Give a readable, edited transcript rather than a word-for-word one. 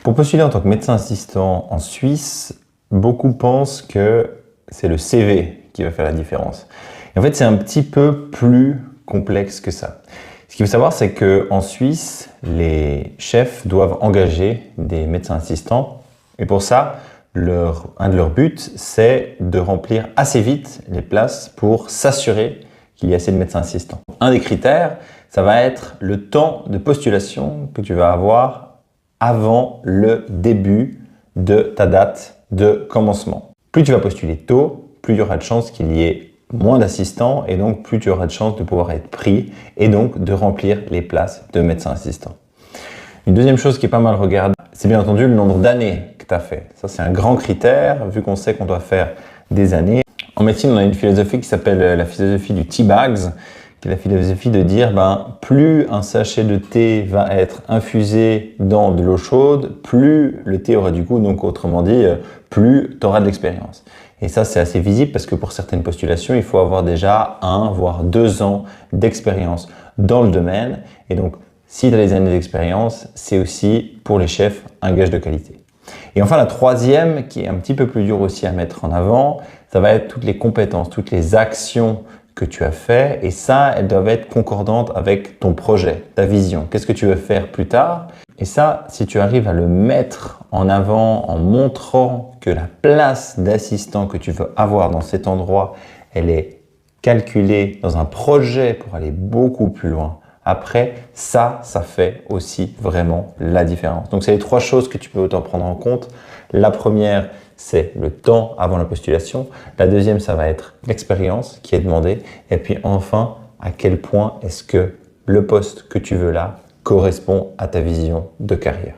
Pour postuler en tant que médecin assistant en Suisse, beaucoup pensent que c'est le CV qui va faire la différence. Et en fait, c'est un petit peu plus complexe que ça. Ce qu'il faut savoir, c'est qu'en Suisse, les chefs doivent engager des médecins assistants. Et pour ça, un de leurs buts, c'est de remplir assez vite les places pour s'assurer qu'il y a assez de médecins assistants. Un des critères, ça va être le temps de postulation que tu vas avoir avant le début de ta date de commencement. Plus tu vas postuler tôt, plus il y aura de chances qu'il y ait moins d'assistants et donc plus tu auras de chances de pouvoir être pris et donc de remplir les places de médecin assistant. Une deuxième chose qui est pas mal regardée, c'est bien entendu le nombre d'années que tu as fait. Ça, c'est un grand critère vu qu'on sait qu'on doit faire des années. En médecine, on a une philosophie qui s'appelle la philosophie du tea bags, qui est la philosophie de dire plus un sachet de thé va être infusé dans de l'eau chaude, plus le thé aura du goût, donc autrement dit, plus tu auras de l'expérience. Et ça, c'est assez visible parce que pour certaines postulations, il faut avoir déjà 1 voire 2 ans d'expérience dans le domaine. Et donc, si tu as des années d'expérience, c'est aussi pour les chefs un gage de qualité. Et enfin, la troisième, qui est un petit peu plus dure aussi à mettre en avant, ça va être toutes les compétences, toutes les actions que tu as fait. Et ça, elles doivent être concordantes avec ton projet, ta vision. Qu'est-ce que tu veux faire plus tard? Et ça, si tu arrives à le mettre en avant en montrant que la place d'assistant que tu veux avoir dans cet endroit, elle est calculée dans un projet pour aller beaucoup plus loin. Après, ça fait aussi vraiment la différence. Donc, c'est les 3 choses que tu peux autant prendre en compte. La première, c'est le temps avant la postulation. La deuxième, ça va être l'expérience qui est demandée. Et puis enfin, à quel point est-ce que le poste que tu veux là correspond à ta vision de carrière.